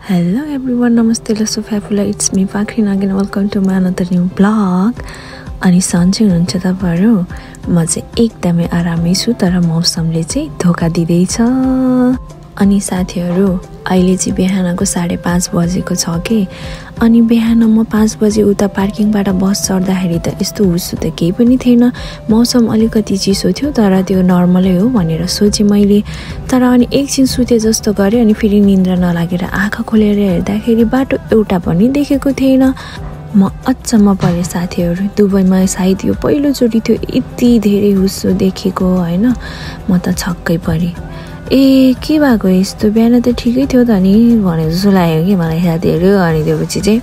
Hello everyone, namaste, lasso fabula, it's me Fakrin again, welcome to my another new vlog. अनि सन्चै हुनुहुन्छ तपाईहरु? म चाहिँ एकदमै आरामै छु तर मौसमले चाहिँ धोका दिदैछ। अनि साथीहरु अहिले चाहिँ बिहानको 5:30 बजेको छ के। अनि बिहान म 5 बजे उता पार्किङबाट बस चढ्दाखेरि त यस्तो हुसु त केही पनि थिएन। मौसम अलिकति चिसो थियो तर त्यो नर्मलै हो भनेर सोचे मैले। तर अनि एकछिन सुते जस्तो गरे अनि फेरि निन्द्रा नलागेर आँखा खोलेर हेर्दाखेरि बाटो एउटा पनि देखेको थिएन। म अचम्म परे साथीहरु। दुबईमा सायद यो पहिलो चोटी थियो यति धेरै हुसो देखेको हैन। म त छक्कै परे। ए के भएको यस्तो बिहान त ठिकै थियो त नि भने जस्तो लाग्यो कि मलाई साथीहरु। अनि त्यसपछि चाहिँ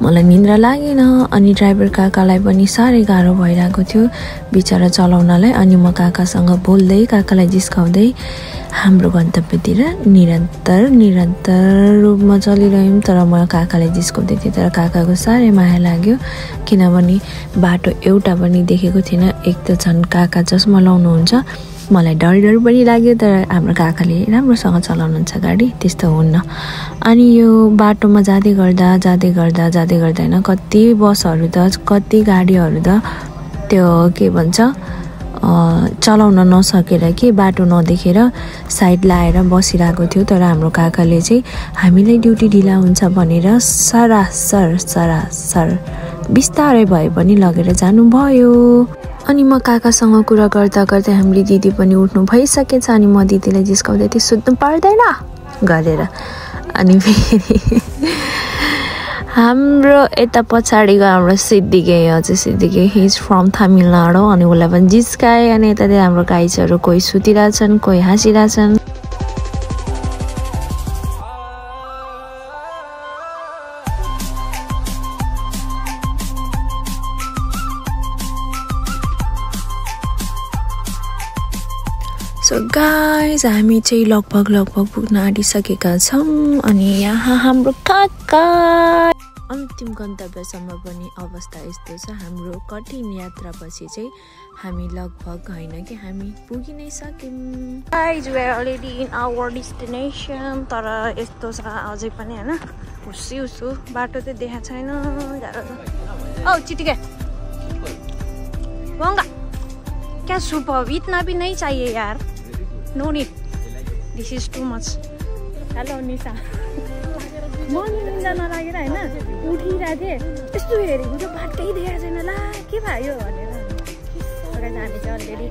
मलाई निन्द्रा लागेन। अनि ड्राइभर काकालाई पनि साह्रै गाह्रो भइरहेको थियो बिचारा चलाउनलाई। अनि म काकासँग बोल्दै काकालाई जिस्काउँदै हाम्रो गन्तव्यतिर निरन्तर रूपमा चलिरह्यौं। तर म काकालाई जिस्काउँदै थिएँ तर काकाको साह्रै माया लाग्यो किनभने बाटो एउटा पनि देखेको थिएन। एक त झन् काका चस्मा लाउनुहुन्छ, मलाई डर पनि लाग्यो तर हाम्रो काकाले राम्रोसँग चलाउनुहुन्छ गाडी, त्यस्तो हुन्न। अनि यो बाटोमा जाँदै गर्दा हैन कति बसहरु त कति गाडीहरु त त्यो के भन्छ चलाउन नसकेर के बाटो नदेखेर साइड लाएर बसिरहेको थियो। तर हाम्रो काकाले चाहिँ हामीलाई ड्युटी ढिला हुन्छ भनेर सरासर बिस्तारै भए पनि लगेर जानु भयो। अनि म काकासँग कुरा गर्दा हाम्रो दिदी पनि उठ्नु भइसकेछ। अनि म दिदीलाई जिस्काउँदै थिएँ सुत्नु पर्दैन गरेर। अनि फेरि हाम्रो यता पछाडिको हाम्रो सिद्दिके हिज फ्रम तमिलनाडु। अनि उसलाई पनि जिस्काए। अनि यता हाम्रो गाइजहरु कोही सुतिरहेछन् कोही हाँसिरहेछन्। सो गाइज हामी चाहिँ लगभग पुग्न आँटिसकेका छौं। अनि यहाँ हाम्रो काका अन्तिम गन्तव्यसम्म पनि अवस्था यस्तो छ। हाम्रो कठिन यात्रापछि चाहिँ हामी लगभग हैन कि हामी पुगि नै सक्यौं। Guys we are already in our destination. तर यस्तो छ अझै पनि हैन हुस्सु बाटो त देखा छैन। ओ चिटिके वंगा क्या सुपर इतना भी नहीं चाहिए यार, no need, this is too much. Hello Nisha, म निन्दा नलागेर हैन उठिरहेको थिएँ यस्तो हेरेको त्यो बाटै देखेको छैन ला के भयो भनेर। हामी चाहिँ अलरेडी